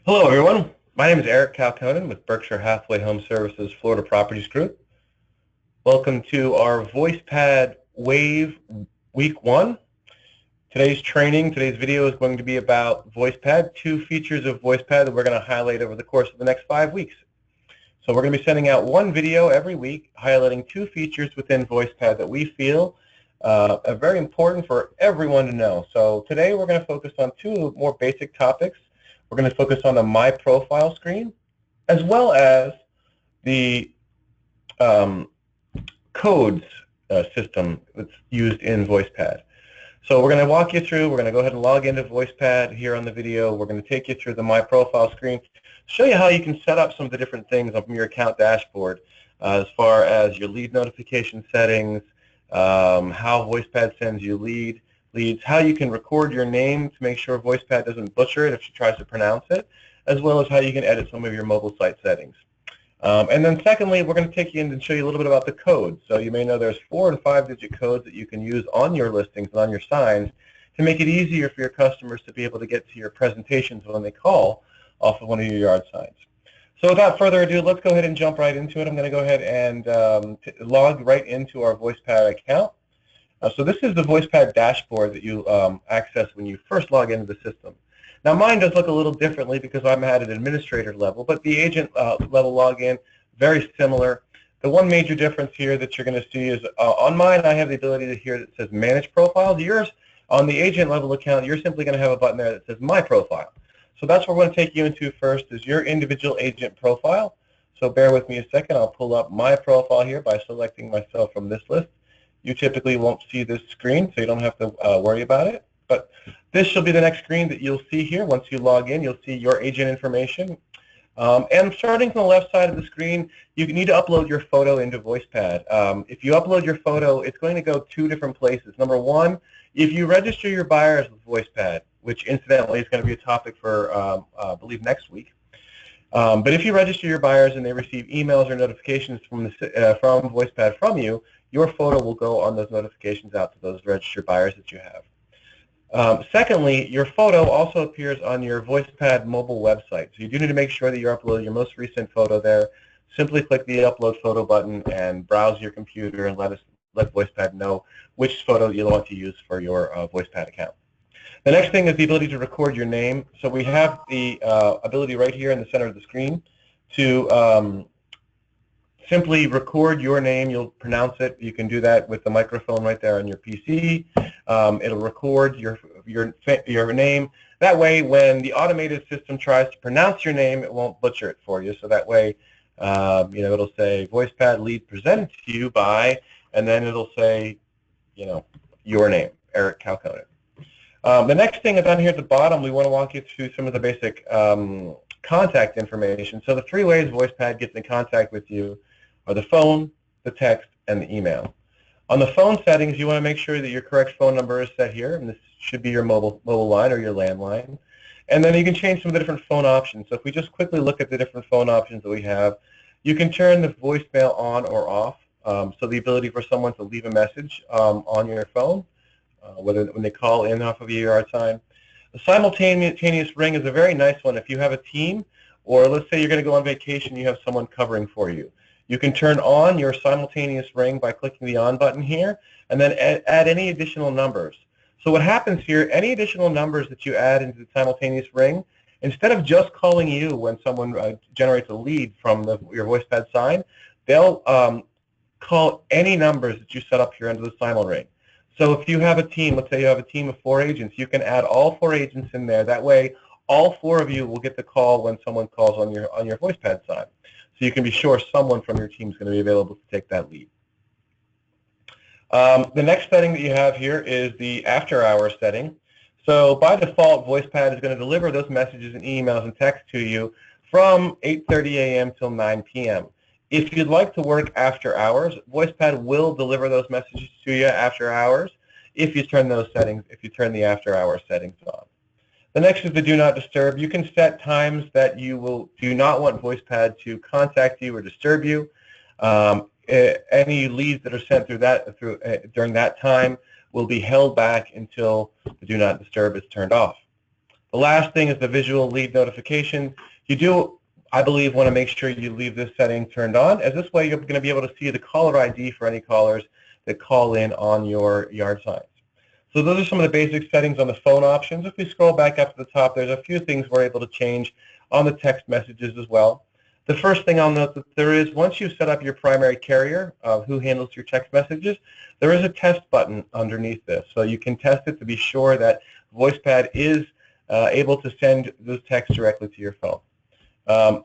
Hello, everyone. My name is Eric Calconen with Berkshire Hathaway Home Services Florida Properties Group. Welcome to our Voicepad Wave Week 1. Today's video is going to be about Voicepad, 2 features of Voicepad that we're going to highlight over the course of the next 5 weeks. So we're going to be sending out one video every week highlighting 2 features within Voicepad that we feel are very important for everyone to know. So today we're going to focus on 2 more basic topics. We're going to focus on the My Profile screen, as well as the codes system that's used in Voicepad. So we're going to walk you through, we're going to go ahead and log into Voicepad here on the video. We're going to take you through the My Profile screen, show you how you can set up some of the different things from your account dashboard as far as your lead notification settings, how Voicepad sends you leads, how you can record your name to make sure Voicepad doesn't butcher it if she tries to pronounce it, as well as how you can edit some of your mobile site settings. And then secondly, we're going to take you in and show you a little bit about the codes. So you may know there's 4- and 5-digit codes that you can use on your listings and on your signs to make it easier for your customers to be able to get to your presentations when they call off of one of your yard signs. So without further ado, let's go ahead and jump right into it. I'm going to go ahead and log right into our Voicepad account. So this is the Voicepad dashboard that you access when you first log into the system. Now mine does look a little differently because I'm at an administrator level, but the agent level login, very similar. The one major difference here that you're going to see is on mine I have the ability to hear that says Manage Profiles. Yours, on the agent level account, you're simply going to have a button there that says My Profile. So that's what we're going to take you into first is your individual agent profile. So bear with me a second. I'll pull up my profile here by selecting myself from this list. You typically won't see this screen, so you don't have to worry about it. But this shall be the next screen that you'll see here. Once you log in, you'll see your agent information. And starting from the left side of the screen, you need to upload your photo into Voicepad. If you upload your photo, it's going to go 2 different places. Number one, if you register your buyers with Voicepad, which incidentally is going to be a topic for, I believe, next week. But if you register your buyers and they receive emails or notifications from Voicepad from you, your photo will go on those notifications out to those registered buyers that you have. Secondly, your photo also appears on your Voicepad mobile website. So you do need to make sure that you're uploading your most recent photo there. Simply click the Upload Photo button and browse your computer and let Voicepad know which photo you want to use for your Voicepad account. The next thing is the ability to record your name. So we have the ability right here in the center of the screen to simply record your name. You'll pronounce it. You can do that with the microphone right there on your PC. It'll record your name. That way, when the automated system tries to pronounce your name, it won't butcher it for you. So that way, it'll say Voicepad lead presented to you by, and then it'll say, your name, Eric Calconen. The next thing is down here at the bottom, we want to walk you through some of the basic contact information. So the 3 ways Voicepad gets in contact with you are the phone, the text, and the email. On the phone settings, you want to make sure that your correct phone number is set here, and this should be your mobile line or your landline. And then you can change some of the different phone options. So if we just quickly look at the different phone options that we have, you can turn the voicemail on or off, so the ability for someone to leave a message on your phone, whether when they call in off of your yard sign. The simultaneous ring is a very nice one if you have a team, or let's say you're going to go on vacation, you have someone covering for you. You can turn on your simultaneous ring by clicking the on button here, and then add any additional numbers. So what happens here, any additional numbers that you add into the simultaneous ring, instead of just calling you when someone generates a lead from your Voicepad sign, they'll call any numbers that you set up here into the simul ring. So if you have a team, let's say you have a team of 4 agents, you can add all 4 agents in there. That way, all 4 of you will get the call when someone calls on your Voicepad sign. So you can be sure someone from your team is going to be available to take that lead. The next setting that you have here is the after-hours setting. So by default, Voicepad is going to deliver those messages and emails and text to you from 8:30 a.m. till 9 p.m. If you'd like to work after hours, Voicepad will deliver those messages to you after hours if you turn the after hours settings on. The next is the do not disturb. You can set times that you do not want Voicepad to contact you or disturb you. Any leads that are sent during that time will be held back until the do not disturb is turned off. The last thing is the visual lead notification. You do, I believe, want to make sure you leave this setting turned on, as this way you're going to be able to see the caller ID for any callers that call in on your yard signs. So those are some of the basic settings on the phone options. If we scroll back up to the top, there's a few things we're able to change on the text messages as well. The first thing I'll note that there is, once you've set up your primary carrier, who handles your text messages, there is a test button underneath this. So you can test it to be sure that Voicepad is able to send those texts directly to your phone.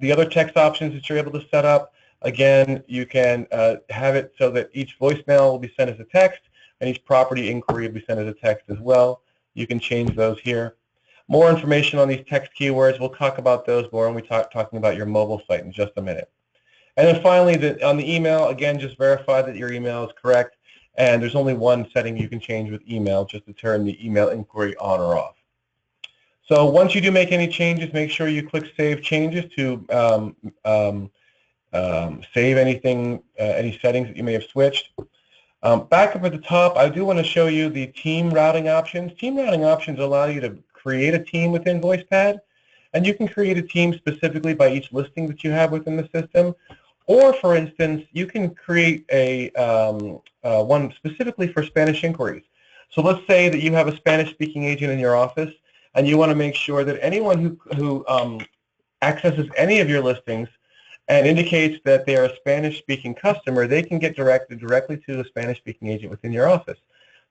The other text options that you're able to set up, again, you can have it so that each voicemail will be sent as a text, and each property inquiry will be sent as a text as well. You can change those here. More information on these text keywords, we'll talk about those more when we talking about your mobile site in just a minute. And then finally, on the email, again, just verify that your email is correct, and there's only one setting you can change with email, just to turn the email inquiry on or off. So once you do make any changes, make sure you click Save Changes to save anything, any settings that you may have switched. Back up at the top, I do want to show you the team routing options. Team routing options allow you to create a team within Voicepad, and you can create a team specifically by each listing that you have within the system. Or, for instance, you can create a one specifically for Spanish inquiries. So let's say that you have a Spanish-speaking agent in your office, and you want to make sure that anyone who accesses any of your listings and indicates that they are a Spanish-speaking customer, they can get directed directly to a Spanish-speaking agent within your office.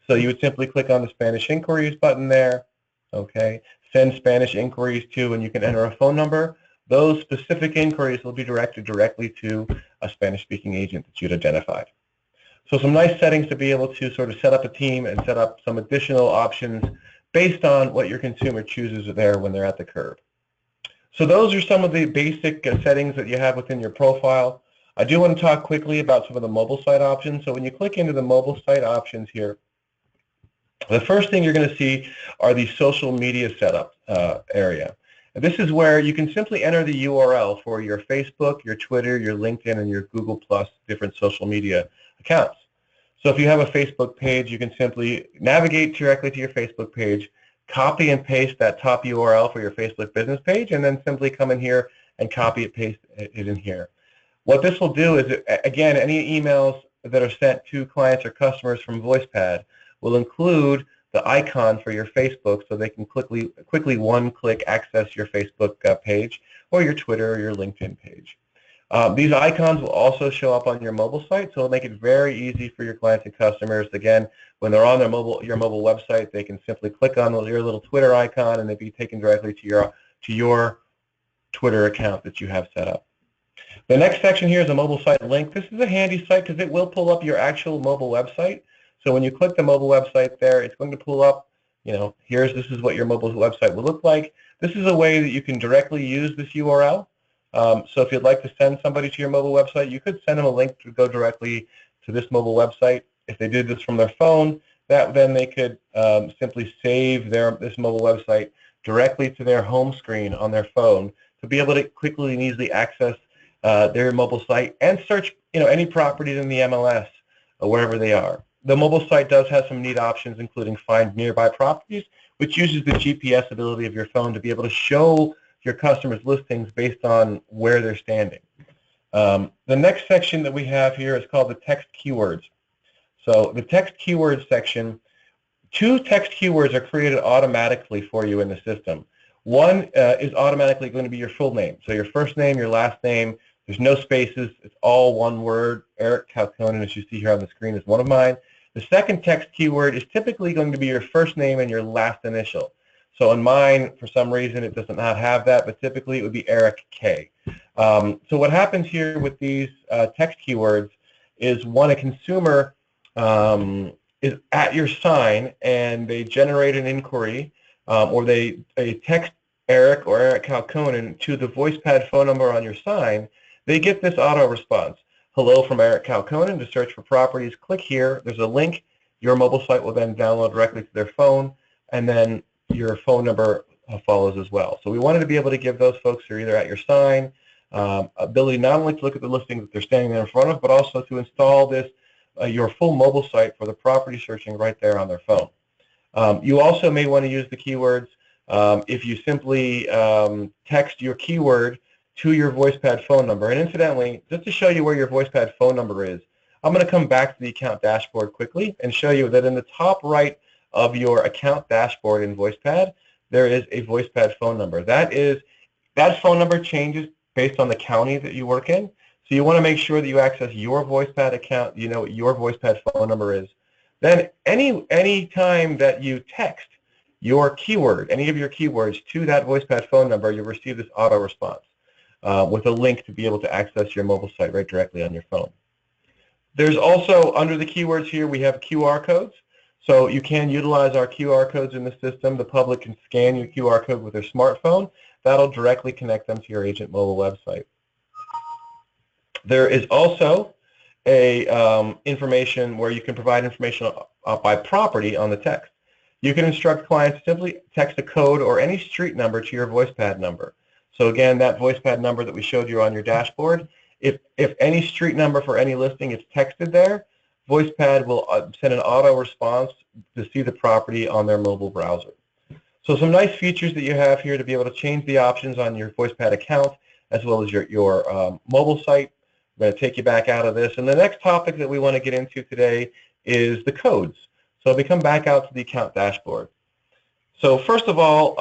So you would simply click on the Spanish inquiries button there, okay, send Spanish inquiries to, and you can enter a phone number. Those specific inquiries will be directed directly to a Spanish-speaking agent that you'd identified. So some nice settings to be able to sort of set up a team and set up some additional options based on what your consumer chooses there when they're at the curb. So those are some of the basic settings that you have within your profile. I do want to talk quickly about some of the mobile site options. So when you click into the mobile site options here, the first thing you're going to see are the social media setup area. And this is where you can simply enter the URL for your Facebook, your Twitter, your LinkedIn, and your Google Plus different social media accounts. So if you have a Facebook page, you can simply navigate directly to your Facebook page, copy and paste that top URL for your Facebook business page, and then simply come in here and copy it, paste it in here. What this will do is, again, any emails that are sent to clients or customers from Voicepad will include the icon for your Facebook, so they can quickly one-click access your Facebook page or your Twitter or your LinkedIn page. These icons will also show up on your mobile site, so it'll make it very easy for your clients and customers. Again, when they're on your mobile website, they can simply click on your little Twitter icon, and they'll be taken directly to your Twitter account that you have set up. The next section here is a mobile site link. This is a handy site because it will pull up your actual mobile website. So when you click the mobile website there, it's going to pull up, this is what your mobile website will look like. This is a way that you can directly use this URL. So if you'd like to send somebody to your mobile website, you could send them a link to go directly to this mobile website. If they did this from their phone, then they could simply save this mobile website directly to their home screen on their phone to be able to quickly and easily access their mobile site and search any properties in the MLS or wherever they are. The mobile site does have some neat options, including find nearby properties, which uses the GPS ability of your phone to be able to show your customers' listings based on where they're standing. The next section that we have here is called the text keywords. So the text keywords section, 2 text keywords are created automatically for you in the system. One is automatically going to be your full name. So your first name, your last name, there's no spaces, it's all one word. Eric Calconen, as you see here on the screen, is one of mine. The second text keyword is typically going to be your first name and your last initial. So on mine, for some reason, it does not have that, but typically it would be Eric K. So what happens here with these text keywords is when a consumer is at your sign and they generate an inquiry or they text Eric or Eric Calconen to the Voicepad phone number on your sign, they get this auto response. Hello from Eric Calconen. To search for properties, click here. There's a link. Your mobile site will then download directly to their phone, and then your phone number follows as well. So we wanted to be able to give those folks who are either at your sign ability not only to look at the listings that they're standing there in front of, but also to install this your full mobile site for the property searching right there on their phone. You also may want to use the keywords if you simply text your keyword to your Voicepad phone number. And incidentally, just to show you where your Voicepad phone number is, I'm going to come back to the account dashboard quickly and show you that in the top right of your account dashboard in Voicepad, there is a Voicepad phone number. That phone number changes based on the county that you work in. So you want to make sure that you access your Voicepad account, you know what your Voicepad phone number is. Then any time that you text your keyword, any of your keywords to that Voicepad phone number, you'll receive this auto response with a link to be able to access your mobile site right directly on your phone. There's also, under the keywords here, we have QR codes. So you can utilize our QR codes in the system. The public can scan your QR code with their smartphone. That'll directly connect them to your agent mobile website. There is also a information where you can provide information by property on the text. You can instruct clients to simply text a code or any street number to your Voicepad number. So again, that Voicepad number that we showed you on your dashboard, if any street number for any listing is texted there, Voicepad will send an auto response to see the property on their mobile browser. So some nice features that you have here to be able to change the options on your Voicepad account as well as your mobile site. I'm going to take you back out of this. And the next topic that we want to get into today is the codes. So we come back out to the account dashboard. So first of all,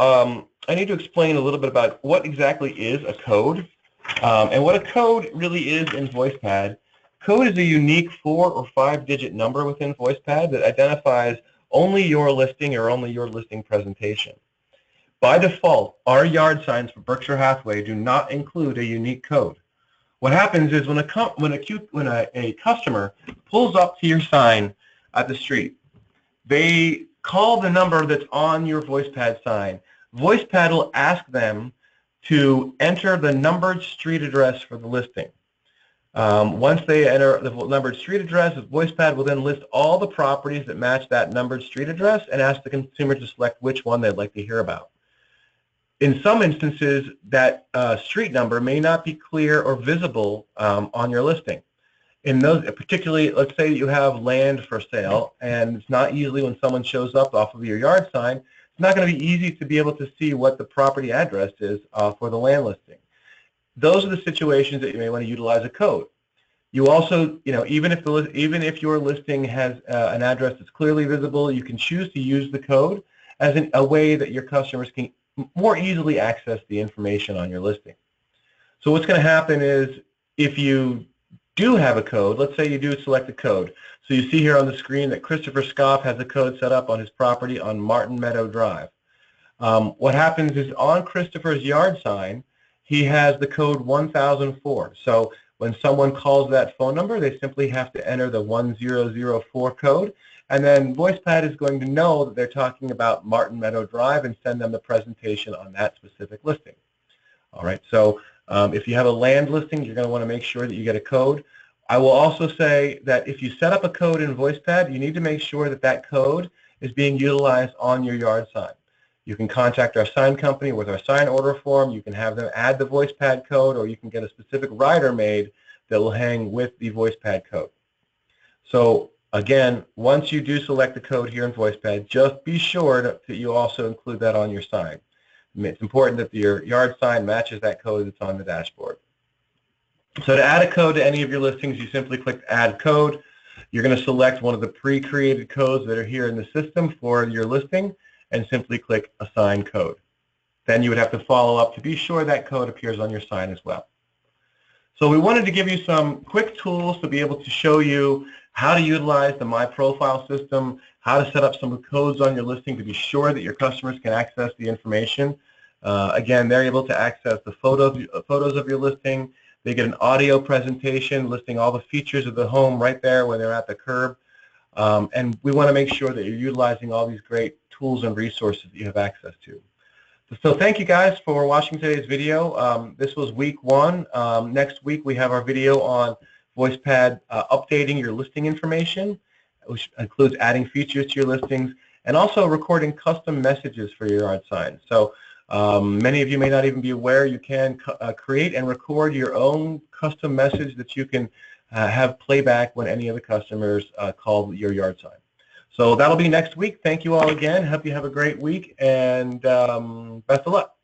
I need to explain a little bit about what exactly is a code and what a code really is in Voicepad. Code is a unique 4 or 5-digit number within Voicepad that identifies only your listing or only your listing presentation. By default, our yard signs for Berkshire Hathaway do not include a unique code. What happens is when a customer pulls up to your sign at the street, they call the number that's on your Voicepad sign. Voicepad will ask them to enter the numbered street address for the listing. Once they enter the numbered street address, Voicepad will then list all the properties that match that numbered street address and ask the consumer to select which one they'd like to hear about. In some instances, that street number may not be clear or visible on your listing. In those, particularly, let's say that you have land for sale, and it's not easily when someone shows up off of your yard sign, it's not going to be easy to be able to see what the property address is for the land listing. Those are the situations that you may want to utilize a code. You also, even if your listing has an address that's clearly visible, you can choose to use the code as a way that your customers can more easily access the information on your listing. So what's going to happen is if you do have a code, let's say you do select a code. So you see here on the screen that Christopher Scoff has a code set up on his property on Martin Meadow Drive. What happens is on Christopher's yard sign, he has the code 1004. So when someone calls that phone number, they simply have to enter the 1004 code, and then Voicepad is going to know that they're talking about Martin Meadow Drive and send them the presentation on that specific listing. All right, so if you have a land listing, you're going to want to make sure that you get a code. I will also say that if you set up a code in Voicepad, you need to make sure that that code is being utilized on your yard sign. You can contact our sign company with our sign order form. You can have them add the Voicepad code, or you can get a specific rider made that will hang with the Voicepad code. So again, once you do select the code here in Voicepad, just be sure that you also include that on your sign. It's important that your yard sign matches that code that's on the dashboard. So to add a code to any of your listings, you simply click Add Code. You're going to select one of the pre-created codes that are here in the system for your listing and simply click Assign Code. Then you would have to follow up to be sure that code appears on your sign as well. So we wanted to give you some quick tools to be able to show you how to utilize the My Profile system, how to set up some codes on your listing to be sure that your customers can access the information. Again, they're able to access the photos of your listing. They get an audio presentation listing all the features of the home right there when they're at the curb. And we want to make sure that you're utilizing all these great tools and resources that you have access to. So thank you guys for watching today's video. This was week 1. Next week we have our video on Voicepad updating your listing information, which includes adding features to your listings and also recording custom messages for your yard sign. So many of you may not even be aware you can create and record your own custom message that you can have playback when any of the customers call your yard sign. So that'll be next week. Thank you all again. Hope you have a great week, and best of luck.